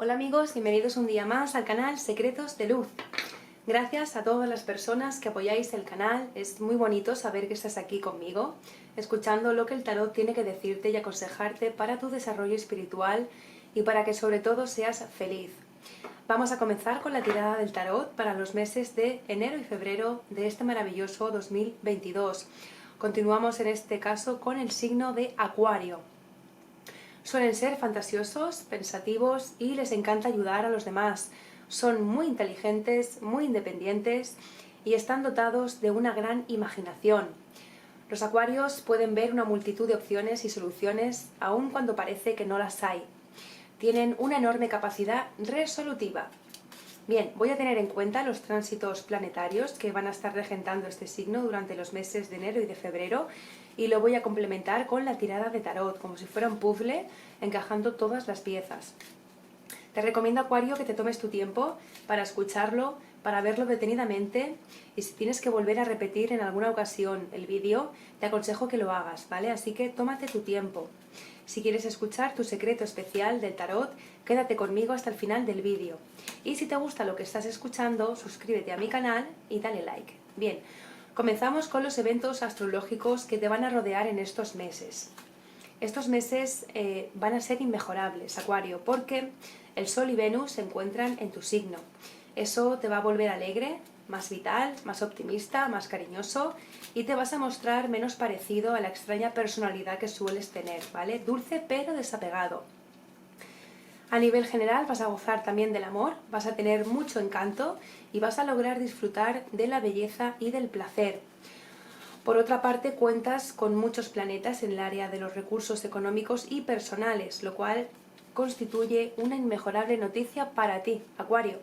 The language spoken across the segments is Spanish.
Hola amigos, bienvenidos un día más al canal Secretos de Luz. Gracias a todas las personas que apoyáis el canal, es muy bonito saber que estás aquí conmigo, escuchando lo que el tarot tiene que decirte y aconsejarte para tu desarrollo espiritual y para que sobre todo seas feliz. Vamos a comenzar con la tirada del tarot para los meses de enero y febrero de este maravilloso 2022. Continuamos en este caso con el signo de Acuario. Suelen ser fantasiosos, pensativos y les encanta ayudar a los demás. Son muy inteligentes, muy independientes y están dotados de una gran imaginación. Los acuarios pueden ver una multitud de opciones y soluciones aun cuando parece que no las hay. Tienen una enorme capacidad resolutiva. Bien, voy a tener en cuenta los tránsitos planetarios que van a estar regentando este signo durante los meses de enero y de febrero y lo voy a complementar con la tirada de tarot, como si fuera un puzzle, encajando todas las piezas. Te recomiendo, Acuario, que te tomes tu tiempo para escucharlo, para verlo detenidamente, y si tienes que volver a repetir en alguna ocasión el vídeo, te aconsejo que lo hagas, ¿vale? Así que tómate tu tiempo. Si quieres escuchar tu secreto especial del tarot, quédate conmigo hasta el final del vídeo. Y si te gusta lo que estás escuchando, suscríbete a mi canal y dale like. Bien, comenzamos con los eventos astrológicos que te van a rodear en estos meses. Estos meses van a ser inmejorables, Acuario, porque el Sol y Venus se encuentran en tu signo. Eso te va a volver alegre, más vital, más optimista, más cariñoso y te vas a mostrar menos parecido a la extraña personalidad que sueles tener, ¿vale? Dulce pero desapegado. A nivel general vas a gozar también del amor, vas a tener mucho encanto y vas a lograr disfrutar de la belleza y del placer. Por otra parte, cuentas con muchos planetas en el área de los recursos económicos y personales, lo cual constituye una inmejorable noticia para ti, Acuario.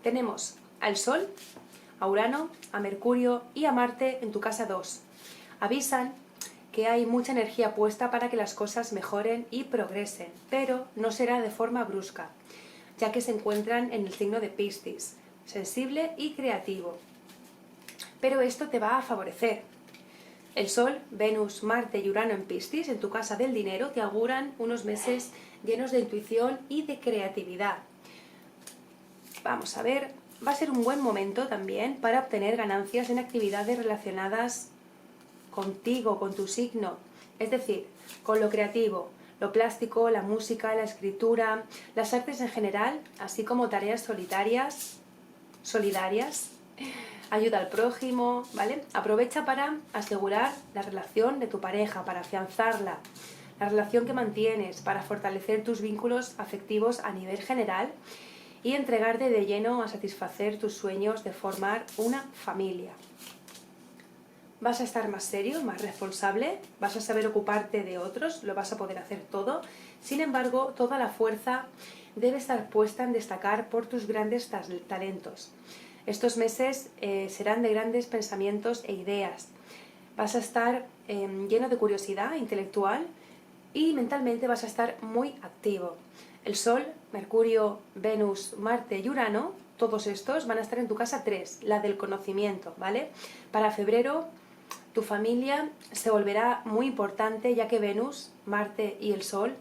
Tenemos al Sol, a Urano, a Mercurio y a Marte en tu casa 2. Avisan que hay mucha energía puesta para que las cosas mejoren y progresen, pero no será de forma brusca, ya que se encuentran en el signo de Piscis, sensible y creativo. Pero esto te va a favorecer. El Sol, Venus, Marte y Urano en Piscis, en tu casa del dinero, te auguran unos meses llenos de intuición y de creatividad. Vamos a ver, va a ser un buen momento también para obtener ganancias en actividades relacionadas contigo, con tu signo, es decir, con lo creativo, lo plástico, la música, la escritura, las artes en general, así como tareas solidarias, ayuda al prójimo, ¿vale? Aprovecha para asegurar la relación de tu pareja, para afianzarla, la relación que mantienes, para fortalecer tus vínculos afectivos a nivel general y entregarte de lleno a satisfacer tus sueños de formar una familia. Vas a estar más serio, más responsable, vas a saber ocuparte de otros, lo vas a poder hacer todo. Sin embargo, toda la fuerza debe estar puesta en destacar por tus grandes talentos. Estos meses serán de grandes pensamientos e ideas. Vas a estar lleno de curiosidad intelectual y mentalmente vas a estar muy activo. El Sol, Mercurio, Venus, Marte y Urano, todos estos van a estar en tu casa 3, la del conocimiento, ¿vale? Para febrero tu familia se volverá muy importante, ya que Venus, Marte y el Sol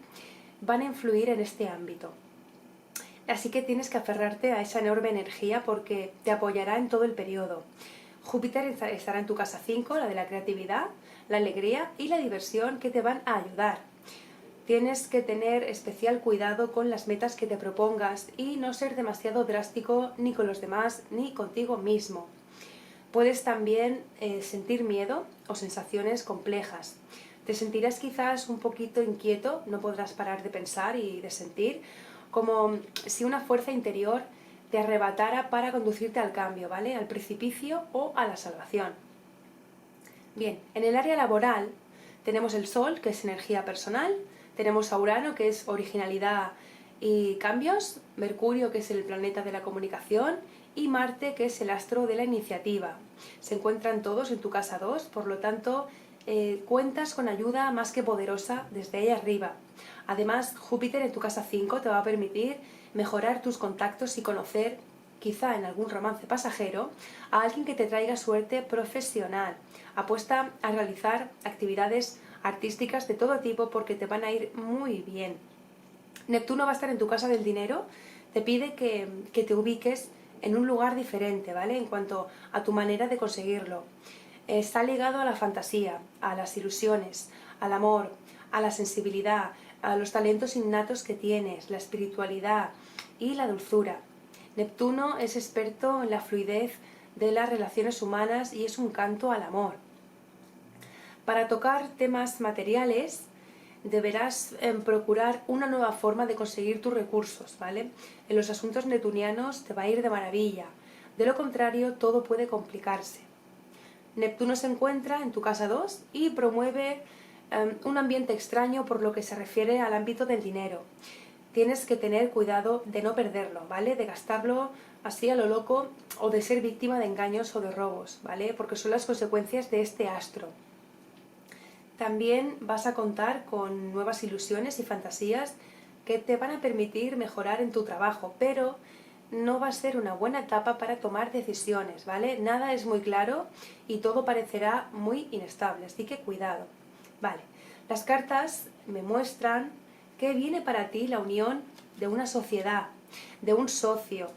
van a influir en este ámbito. Así que tienes que aferrarte a esa enorme energía porque te apoyará en todo el periodo. Júpiter estará en tu casa 5, la de la creatividad, la alegría y la diversión, que te van a ayudar. Tienes que tener especial cuidado con las metas que te propongas y no ser demasiado drástico ni con los demás ni contigo mismo. Puedes también sentir miedo o sensaciones complejas. Te sentirás quizás un poquito inquieto, no podrás parar de pensar y de sentir, como si una fuerza interior te arrebatara para conducirte al cambio, ¿vale? Al precipicio o a la salvación. Bien, en el área laboral tenemos el Sol, que es energía personal, tenemos a Urano, que es originalidad y cambios, Mercurio, que es el planeta de la comunicación, y Marte, que es el astro de la iniciativa. Se encuentran todos en tu casa 2, por lo tanto cuentas con ayuda más que poderosa desde ahí arriba. Además, Júpiter en tu casa 5 te va a permitir mejorar tus contactos y conocer, quizá en algún romance pasajero, a alguien que te traiga suerte profesional. Apuesta a realizar actividades artísticas de todo tipo porque te van a ir muy bien. Neptuno va a estar en tu casa del dinero, te pide que te ubiques en un lugar diferente, ¿vale? En cuanto a tu manera de conseguirlo. Está ligado a la fantasía, a las ilusiones, al amor, a la sensibilidad, a los talentos innatos que tienes, la espiritualidad y la dulzura. Neptuno es experto en la fluidez de las relaciones humanas y es un canto al amor. Para tocar temas materiales, deberás procurar una nueva forma de conseguir tus recursos, ¿vale? En los asuntos neptunianos te va a ir de maravilla. De lo contrario, todo puede complicarse. Neptuno se encuentra en tu casa 2 y promueve un ambiente extraño por lo que se refiere al ámbito del dinero. Tienes que tener cuidado de no perderlo, ¿vale? De gastarlo así a lo loco o de ser víctima de engaños o de robos, ¿vale? Porque son las consecuencias de este astro. También vas a contar con nuevas ilusiones y fantasías que te van a permitir mejorar en tu trabajo, pero no va a ser una buena etapa para tomar decisiones, ¿vale? Nada es muy claro y todo parecerá muy inestable, así que cuidado. Vale, las cartas me muestran que viene para ti la unión de una sociedad, de un socio,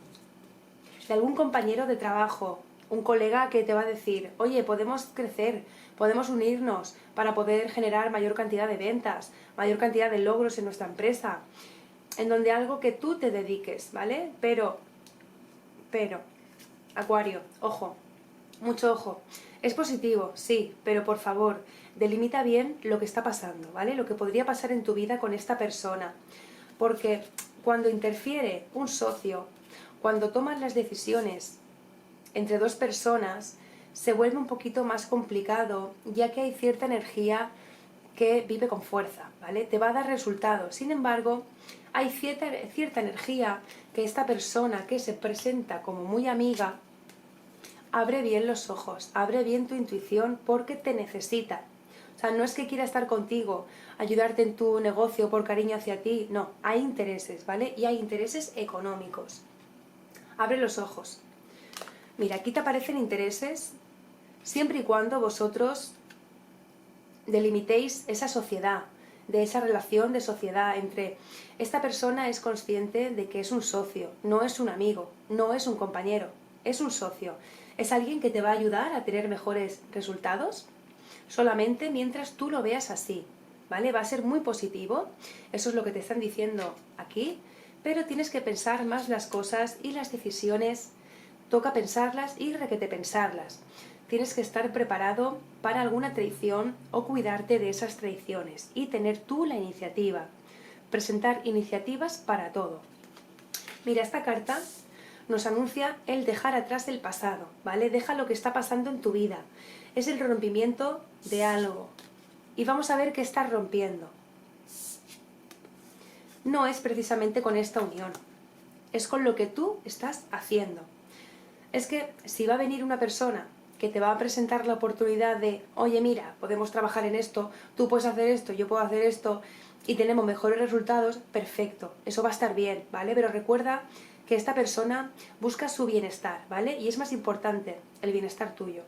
de algún compañero de trabajo, un colega que te va a decir, oye, podemos crecer, podemos unirnos para poder generar mayor cantidad de ventas, mayor cantidad de logros en nuestra empresa, en donde algo que tú te dediques, ¿vale? Pero, Acuario, ojo, mucho ojo. Es positivo, sí, pero por favor, delimita bien lo que está pasando, ¿vale? Lo que podría pasar en tu vida con esta persona. Porque cuando interfiere un socio, cuando tomas las decisiones entre dos personas, se vuelve un poquito más complicado, ya que hay cierta energía que vive con fuerza, ¿vale? Te va a dar resultados. Sin embargo, hay cierta energía que esta persona que se presenta como muy amiga, abre bien los ojos, abre bien tu intuición porque te necesita. O sea, no es que quiera estar contigo, ayudarte en tu negocio por cariño hacia ti, no, hay intereses, ¿vale? Y hay intereses económicos. Abre los ojos. Mira, aquí te aparecen intereses siempre y cuando vosotros delimitéis esa sociedad, de esa relación de sociedad entre esta persona es consciente de que es un socio, no es un amigo, no es un compañero, es un socio. Es alguien que te va a ayudar a tener mejores resultados solamente mientras tú lo veas así, ¿vale? Va a ser muy positivo, eso es lo que te están diciendo aquí, pero tienes que pensar más las cosas y las decisiones, toca pensarlas y requete pensarlas. Tienes que estar preparado para alguna traición o cuidarte de esas traiciones y tener tú la iniciativa. Presentar iniciativas para todo. Mira, esta carta nos anuncia el dejar atrás el pasado, ¿vale? Deja lo que está pasando en tu vida. Es el rompimiento de algo. Y vamos a ver qué estás rompiendo. No es precisamente con esta unión. Es con lo que tú estás haciendo. Es que si va a venir una persona que te va a presentar la oportunidad de, oye, mira, podemos trabajar en esto, tú puedes hacer esto, yo puedo hacer esto, y tenemos mejores resultados, perfecto, eso va a estar bien, ¿vale? Pero recuerda que esta persona busca su bienestar, ¿vale? Y es más importante el bienestar tuyo.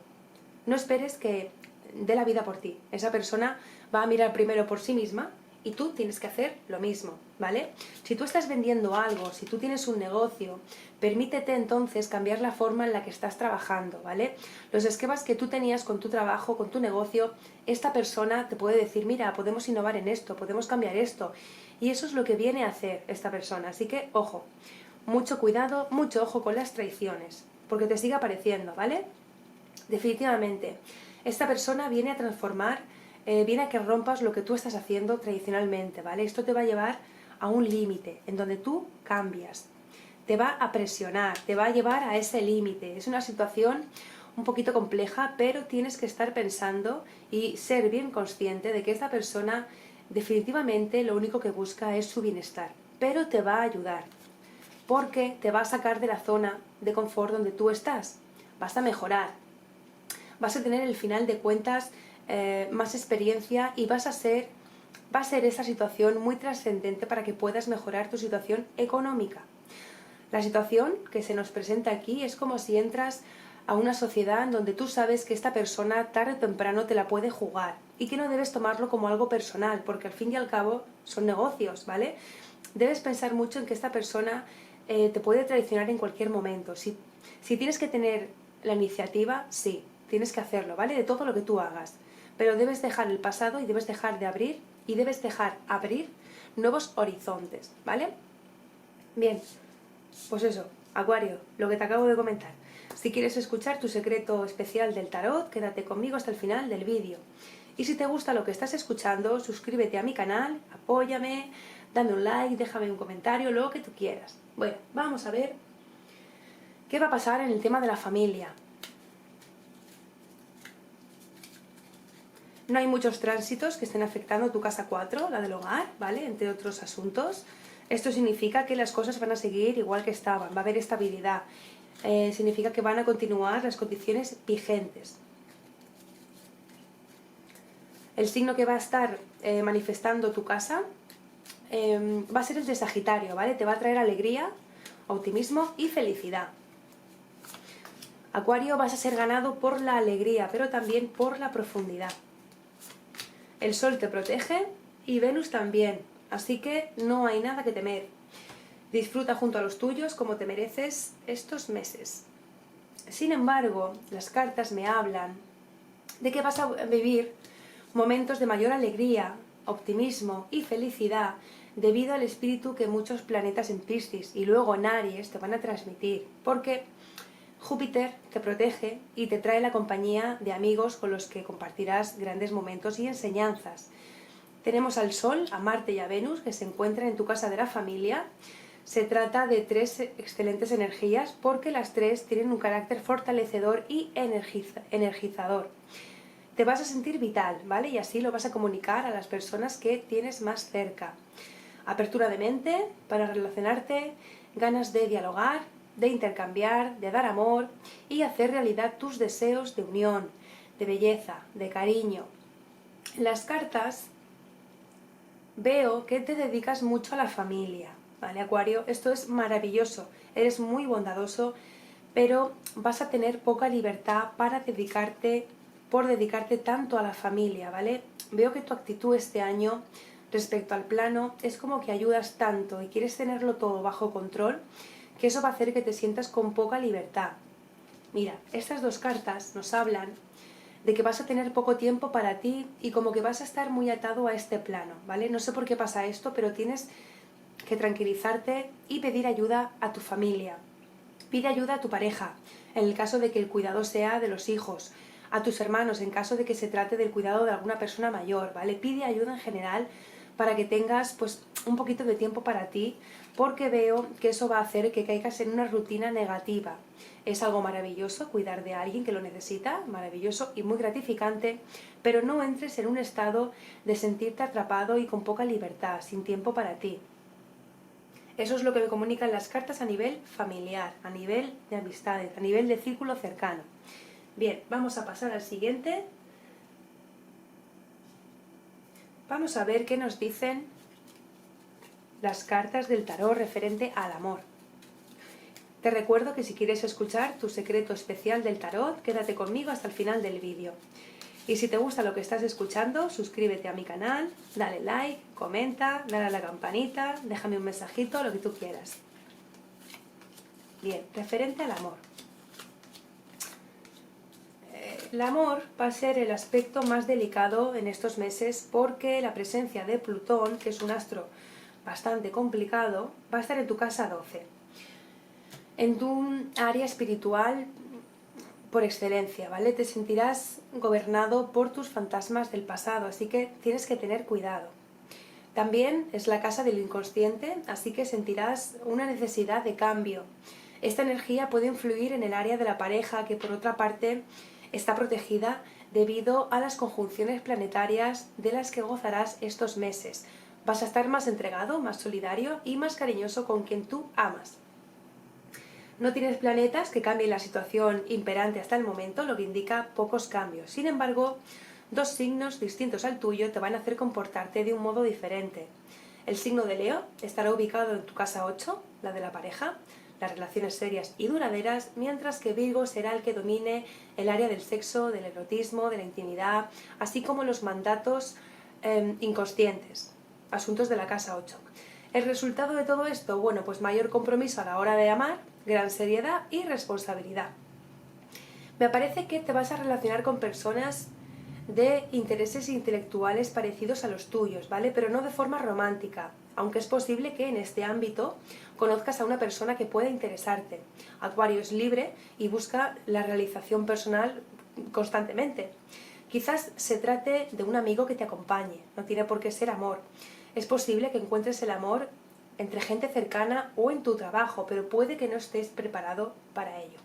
No esperes que dé la vida por ti. Esa persona va a mirar primero por sí misma y tú tienes que hacer lo mismo, ¿vale? Si tú estás vendiendo algo, si tú tienes un negocio, permítete entonces cambiar la forma en la que estás trabajando, ¿vale? Los esquemas que tú tenías con tu trabajo, con tu negocio, esta persona te puede decir, mira, podemos innovar en esto, podemos cambiar esto. Y eso es lo que viene a hacer esta persona. Así que, ojo, mucho cuidado, mucho ojo con las traiciones, porque te sigue apareciendo, ¿vale? Definitivamente, esta persona viene a transformar, viene a que rompas lo que tú estás haciendo tradicionalmente, ¿vale? Esto te va a llevar a un límite en donde tú cambias, te va a presionar, te va a llevar a ese límite. Es una situación un poquito compleja, pero tienes que estar pensando y ser bien consciente de que esta persona definitivamente lo único que busca es su bienestar, pero te va a ayudar, porque te va a sacar de la zona de confort donde tú estás, vas a mejorar, vas a tener el final de cuentas más experiencia y va a ser esa situación muy trascendente para que puedas mejorar tu situación económica. La situación que se nos presenta aquí es como si entras a una sociedad en donde tú sabes que esta persona tarde o temprano te la puede jugar y que no debes tomarlo como algo personal, porque al fin y al cabo son negocios, ¿vale? Debes pensar mucho en que esta persona te puede traicionar en cualquier momento. Si tienes que tener la iniciativa, sí, tienes que hacerlo, ¿vale? De todo lo que tú hagas. Pero debes dejar el pasado y debes dejar de abrir y debes dejar abrir nuevos horizontes, ¿vale? Bien, pues eso, Acuario, lo que te acabo de comentar. Si quieres escuchar tu secreto especial del tarot, quédate conmigo hasta el final del vídeo. Y si te gusta lo que estás escuchando, suscríbete a mi canal, apóyame, dame un like, déjame un comentario, lo que tú quieras. Bueno, vamos a ver qué va a pasar en el tema de la familia. No hay muchos tránsitos que estén afectando tu casa 4, la del hogar, ¿vale? Entre otros asuntos. Esto significa que las cosas van a seguir igual que estaban, va a haber estabilidad. Significa que van a continuar las condiciones vigentes. El signo que va a estar manifestando tu casa va a ser el de Sagitario, ¿vale? Te va a traer alegría, optimismo y felicidad. Acuario, vas a ser ganado por la alegría, pero también por la profundidad. El Sol te protege y Venus también, así que no hay nada que temer. Disfruta junto a los tuyos como te mereces estos meses. Sin embargo, las cartas me hablan de que vas a vivir momentos de mayor alegría, optimismo y felicidad debido al espíritu que muchos planetas en Piscis y luego en Aries te van a transmitir, porque Júpiter te protege y te trae la compañía de amigos con los que compartirás grandes momentos y enseñanzas. Tenemos al Sol, a Marte y a Venus que se encuentran en tu casa de la familia. Se trata de 3 excelentes energías porque las 3 tienen un carácter fortalecedor y energizador. Te vas a sentir vital, ¿vale? Y así lo vas a comunicar a las personas que tienes más cerca. Apertura de mente para relacionarte, ganas de dialogar, de intercambiar, de dar amor y hacer realidad tus deseos de unión, de belleza, de cariño. En las cartas veo que te dedicas mucho a la familia, ¿vale, Acuario? Esto es maravilloso, eres muy bondadoso, pero vas a tener poca libertad para dedicarte tanto a la familia, ¿vale? Veo que tu actitud este año respecto al plano es como que ayudas tanto y quieres tenerlo todo bajo control, que eso va a hacer que te sientas con poca libertad. Mira, estas 2 cartas nos hablan de que vas a tener poco tiempo para ti y como que vas a estar muy atado a este plano, ¿vale? No sé por qué pasa esto, pero tienes que tranquilizarte y pedir ayuda a tu familia. Pide ayuda a tu pareja, en el caso de que el cuidado sea de los hijos, a tus hermanos, en caso de que se trate del cuidado de alguna persona mayor, ¿vale? Pide ayuda en general para que tengas pues un poquito de tiempo para ti, porque veo que eso va a hacer que caigas en una rutina negativa. Es algo maravilloso cuidar de alguien que lo necesita, maravilloso y muy gratificante, pero no entres en un estado de sentirte atrapado y con poca libertad, sin tiempo para ti. Eso es lo que me comunican las cartas a nivel familiar, a nivel de amistades, a nivel de círculo cercano. Bien, vamos a pasar al siguiente. Vamos a ver qué nos dicen las cartas del tarot referente al amor. Te recuerdo que si quieres escuchar tu secreto especial del tarot, quédate conmigo hasta el final del vídeo. Y si te gusta lo que estás escuchando, suscríbete a mi canal, dale like, comenta, dale a la campanita, déjame un mensajito, lo que tú quieras. Bien, referente al amor. El amor va a ser el aspecto más delicado en estos meses porque la presencia de Plutón, que es un astro bastante complicado, va a estar en tu casa 12. En tu área espiritual por excelencia, ¿vale? Te sentirás gobernado por tus fantasmas del pasado, así que tienes que tener cuidado. También es la casa del inconsciente, así que sentirás una necesidad de cambio. Esta energía puede influir en el área de la pareja, que por otra parte está protegida debido a las conjunciones planetarias de las que gozarás estos meses. Vas a estar más entregado, más solidario y más cariñoso con quien tú amas. No tienes planetas que cambien la situación imperante hasta el momento, lo que indica pocos cambios. Sin embargo, 2 signos distintos al tuyo te van a hacer comportarte de un modo diferente. El signo de Leo estará ubicado en tu casa 8, la de la pareja, las relaciones serias y duraderas, mientras que Virgo será el que domine el área del sexo, del erotismo, de la intimidad, así como los mandatos inconscientes, asuntos de la casa 8. ¿El resultado de todo esto? Bueno, pues mayor compromiso a la hora de amar, gran seriedad y responsabilidad. Me parece que te vas a relacionar con personas de intereses intelectuales parecidos a los tuyos, ¿vale? Pero no de forma romántica, aunque es posible que en este ámbito conozcas a una persona que pueda interesarte. Acuario es libre y busca la realización personal constantemente. Quizás se trate de un amigo que te acompañe, no tiene por qué ser amor. Es posible que encuentres el amor entre gente cercana o en tu trabajo, pero puede que no estés preparado para ello.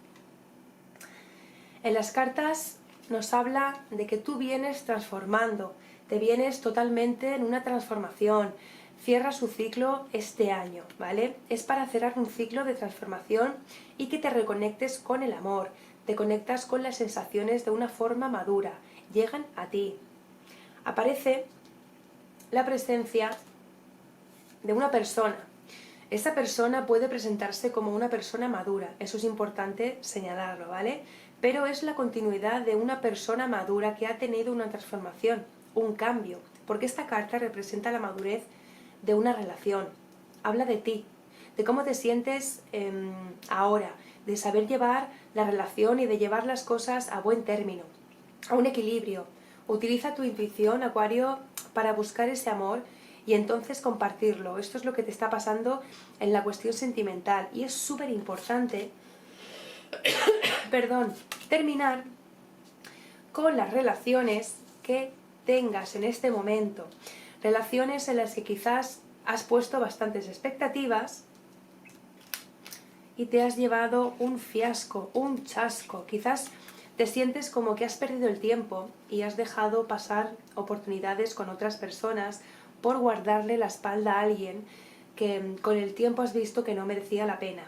En las cartas nos habla de que tú vienes transformando, te vienes totalmente en una transformación, cierra su ciclo este año, ¿vale? Es para cerrar un ciclo de transformación y que te reconectes con el amor, te conectas con las sensaciones de una forma madura, llegan a ti. Aparece la presencia de una persona. Esa persona puede presentarse como una persona madura, eso es importante señalarlo, ¿vale? Pero es la continuidad de una persona madura que ha tenido una transformación, un cambio, porque esta carta representa la madurez de una relación, habla de ti, de cómo te sientes ahora, de saber llevar la relación y de llevar las cosas a buen término, a un equilibrio. Utiliza tu intuición, Acuario, para buscar ese amor y entonces compartirlo. Esto es lo que te está pasando en la cuestión sentimental y es súper importante terminar con las relaciones que tengas en este momento. Relaciones en las que quizás has puesto bastantes expectativas y te has llevado un fiasco, un chasco. Quizás te sientes como que has perdido el tiempo y has dejado pasar oportunidades con otras personas por guardarle la espalda a alguien que con el tiempo has visto que no merecía la pena.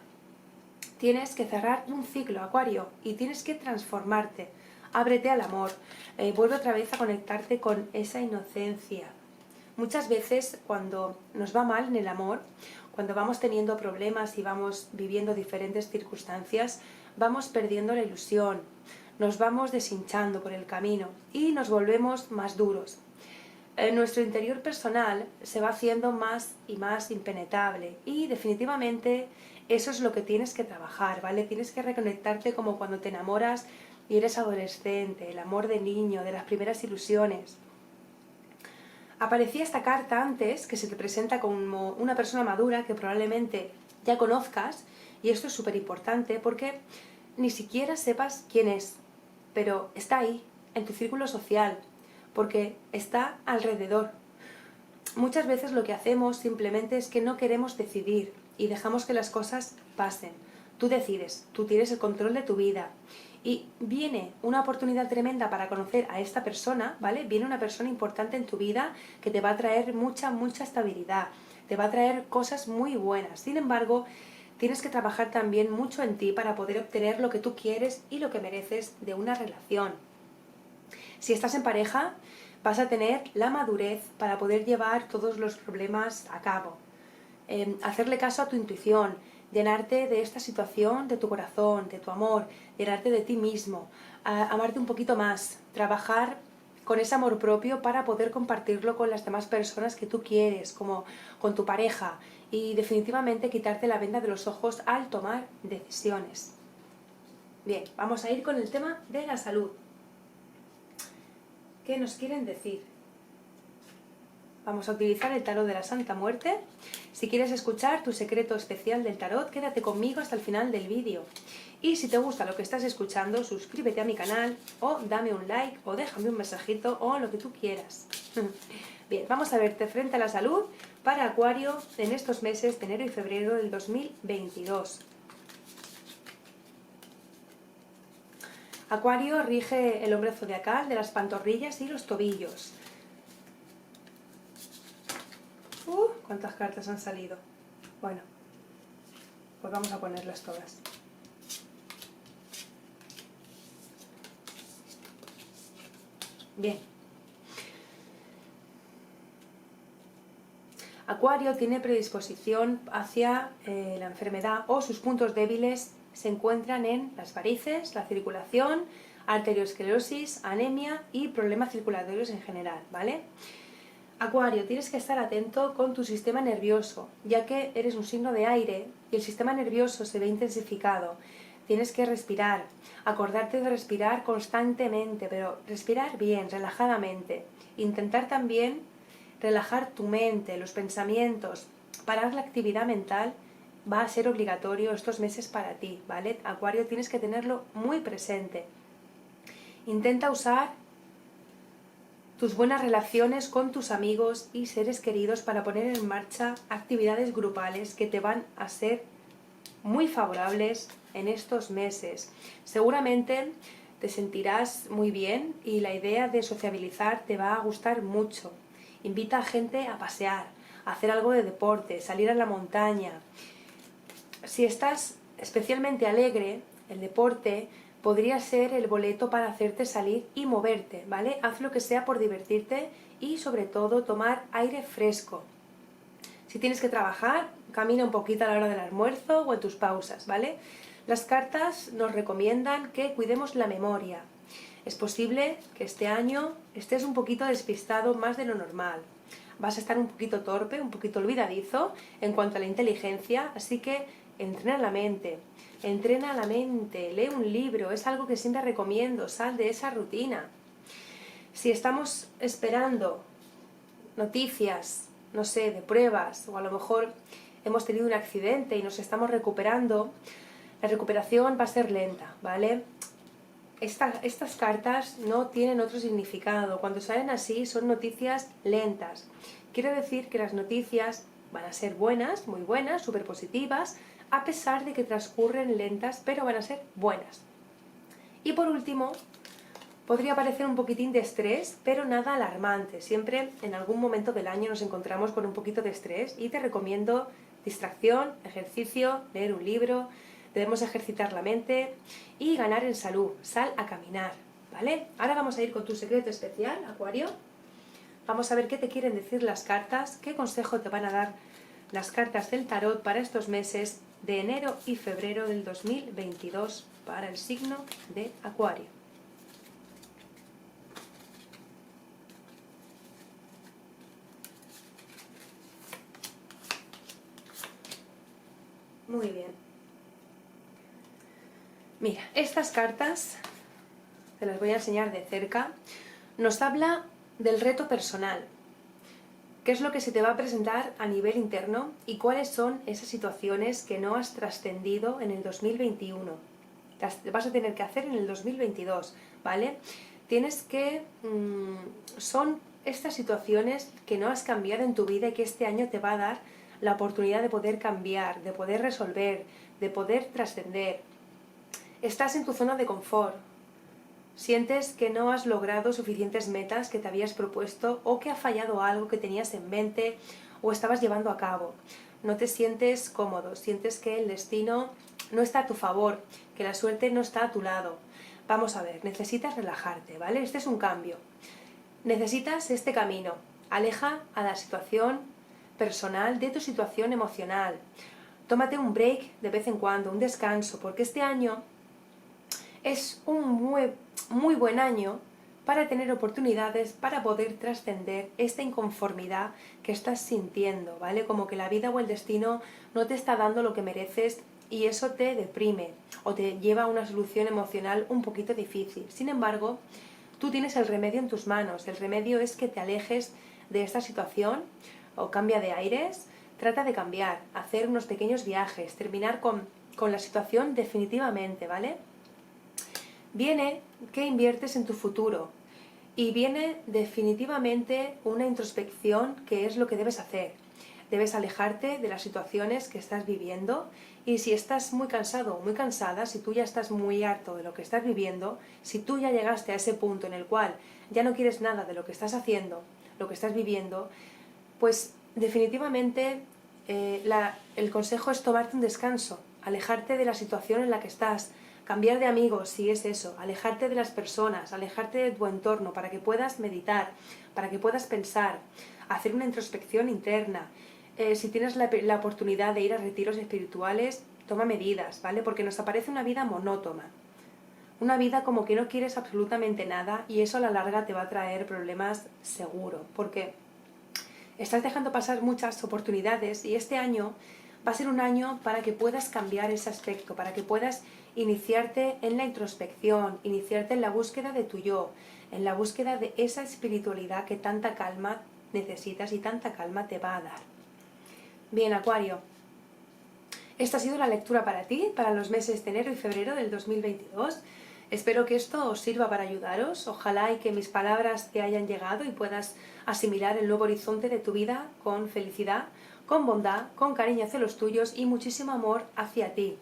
Tienes que cerrar un ciclo, Acuario, y tienes que transformarte. Ábrete al amor, vuelve otra vez a conectarte con esa inocencia. Muchas veces cuando nos va mal en el amor, cuando vamos teniendo problemas y vamos viviendo diferentes circunstancias, vamos perdiendo la ilusión, nos vamos deshinchando por el camino y nos volvemos más duros. Nuestro interior personal se va haciendo más y más impenetrable y definitivamente eso es lo que tienes que trabajar, ¿vale? Tienes que reconectarte como cuando te enamoras y eres adolescente, el amor de niño, de las primeras ilusiones. Aparecía esta carta antes que se te presenta como una persona madura que probablemente ya conozcas y esto es súper importante porque ni siquiera sepas quién es, pero está ahí, en tu círculo social, porque está alrededor. Muchas veces lo que hacemos simplemente es que no queremos decidir y dejamos que las cosas pasen. Tú decides, tú tienes el control de tu vida y viene una oportunidad tremenda para conocer a esta persona, ¿vale? Viene una persona importante en tu vida que te va a traer mucha estabilidad, te va a traer cosas muy buenas. Sin embargo, tienes que trabajar también mucho en ti para poder obtener lo que tú quieres y lo que mereces de una relación. Si estás en pareja, vas a tener la madurez para poder llevar todos los problemas a cabo. Hacerle caso a tu intuición, llenarte de esta situación, de tu corazón, de tu amor, llenarte de ti mismo, amarte un poquito más, trabajar con ese amor propio para poder compartirlo con las demás personas que tú quieres, como con tu pareja, y definitivamente quitarte la venda de los ojos al tomar decisiones. Bien, vamos a ir con el tema de la salud. ¿Qué nos quieren decir? Vamos a utilizar el tarot de la Santa Muerte. Si quieres escuchar tu secreto especial del tarot, quédate conmigo hasta el final del vídeo. Y si te gusta lo que estás escuchando, suscríbete a mi canal o dame un like o déjame un mensajito o lo que tú quieras. Bien, vamos a verte frente a la salud para Acuario en estos meses de enero y febrero del 2022. Acuario rige el hombre zodiacal de las pantorrillas y los tobillos. ¿Cuántas cartas han salido? Bueno, pues vamos a ponerlas todas. Bien. Acuario tiene predisposición hacia la enfermedad o sus puntos débiles se encuentran en las varices, la circulación, arteriosclerosis, anemia y problemas circulatorios en general, ¿vale? Acuario, tienes que estar atento con tu sistema nervioso, ya que eres un signo de aire y el sistema nervioso se ve intensificado. Tienes que respirar, acordarte de respirar constantemente, pero respirar bien, relajadamente. Intentar también relajar tu mente, los pensamientos, parar la actividad mental va a ser obligatorio estos meses para ti, ¿vale? Acuario, tienes que tenerlo muy presente. Intenta usar tus buenas relaciones con tus amigos y seres queridos para poner en marcha actividades grupales que te van a ser muy favorables en estos meses. Seguramente te sentirás muy bien y la idea de sociabilizar te va a gustar mucho. Invita a gente a pasear, a hacer algo de deporte, salir a la montaña. Si estás especialmente alegre, el deporte podría ser el boleto para hacerte salir y moverte, ¿vale? Haz lo que sea por divertirte y sobre todo tomar aire fresco. Si tienes que trabajar, camina un poquito a la hora del almuerzo o en tus pausas, ¿vale? Las cartas nos recomiendan que cuidemos la memoria. Es posible que este año estés un poquito despistado más de lo normal. Vas a estar un poquito torpe, un poquito olvidadizo en cuanto a la inteligencia, así que entrena la mente, lee un libro, es algo que siempre recomiendo, sal de esa rutina. Si estamos esperando noticias, no sé, de pruebas, o a lo mejor hemos tenido un accidente y nos estamos recuperando, la recuperación va a ser lenta, ¿vale? Estas cartas no tienen otro significado. Cuando salen así son noticias lentas. Quiere decir que las noticias van a ser buenas, muy buenas, súper positivas, a pesar de que transcurren lentas, pero van a ser buenas. Y por último, podría parecer un poquitín de estrés, pero nada alarmante. Siempre en algún momento del año nos encontramos con un poquito de estrés y te recomiendo distracción, ejercicio, leer un libro. Debemos ejercitar la mente y ganar en salud. Sal a caminar, ¿vale? Ahora vamos a ir con tu secreto especial, Acuario. Vamos a ver qué te quieren decir las cartas, qué consejo te van a dar las cartas del tarot para estos meses de enero y febrero del 2022 para el signo de Acuario. Muy bien. Mira, estas cartas, te las voy a enseñar de cerca, nos habla del reto personal. ¿Qué es lo que se te va a presentar a nivel interno y cuáles son esas situaciones que no has trascendido en el 2021? Las vas a tener que hacer en el 2022, ¿vale? Tienes que... son estas situaciones que no has cambiado en tu vida y que este año te va a dar la oportunidad de poder cambiar, de poder resolver, de poder trascender. Estás en tu zona de confort. Sientes que no has logrado suficientes metas que te habías propuesto o que ha fallado algo que tenías en mente o estabas llevando a cabo. No te sientes cómodo, sientes que el destino no está a tu favor, que la suerte no está a tu lado. Vamos a ver, necesitas relajarte, ¿vale? Este es un cambio. Necesitas este camino. Aleja a la situación personal de tu situación emocional. Tómate un break de vez en cuando, un descanso, porque este año es un muy buen año para tener oportunidades para poder trascender esta inconformidad que estás sintiendo, ¿vale? Como que la vida o el destino no te está dando lo que mereces y eso te deprime o te lleva a una solución emocional un poquito difícil. Sin embargo, tú tienes el remedio en tus manos. El remedio es que te alejes de esta situación o cambia de aires, trata de cambiar, hacer unos pequeños viajes, terminar con la situación definitivamente, ¿vale? Viene que inviertes en tu futuro y viene definitivamente una introspección que es lo que debes hacer. Debes alejarte de las situaciones que estás viviendo y si estás muy cansado o muy cansada, si tú ya estás muy harto de lo que estás viviendo, si tú ya llegaste a ese punto en el cual ya no quieres nada de lo que estás haciendo, lo que estás viviendo, pues definitivamente el consejo es tomarte un descanso, alejarte de la situación en la que estás, cambiar de amigos si es eso, alejarte de las personas, alejarte de tu entorno para que puedas meditar, para que puedas pensar, hacer una introspección interna. Si tienes la oportunidad de ir a retiros espirituales, toma medidas, ¿vale? Porque nos aparece una vida monótona, una vida como que no quieres absolutamente nada y eso a la larga te va a traer problemas seguro, porque Estás dejando pasar muchas oportunidades y este año va a ser un año para que puedas cambiar ese aspecto, para que puedas iniciarte en la introspección, iniciarte en la búsqueda de tu yo, en la búsqueda de esa espiritualidad que tanta calma necesitas y tanta calma te va a dar. Bien, Acuario, esta ha sido la lectura para ti, para los meses de enero y febrero del 2022. Espero que esto os sirva para ayudaros. Ojalá y que mis palabras te hayan llegado y puedas asimilar el nuevo horizonte de tu vida con felicidad, con bondad, con cariño hacia los tuyos y muchísimo amor hacia ti.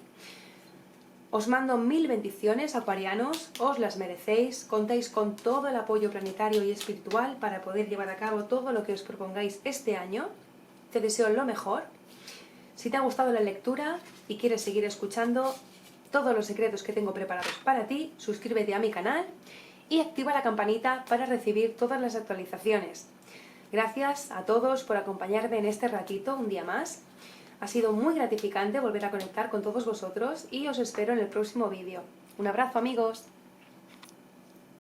Os mando 1000 bendiciones, acuarianos, os las merecéis, contáis con todo el apoyo planetario y espiritual para poder llevar a cabo todo lo que os propongáis este año. Te deseo lo mejor. Si te ha gustado la lectura y quieres seguir escuchando todos los secretos que tengo preparados para ti, suscríbete a mi canal y activa la campanita para recibir todas las actualizaciones. Gracias a todos por acompañarme en este ratito, un día más. Ha sido muy gratificante volver a conectar con todos vosotros y os espero en el próximo vídeo. Un abrazo, amigos.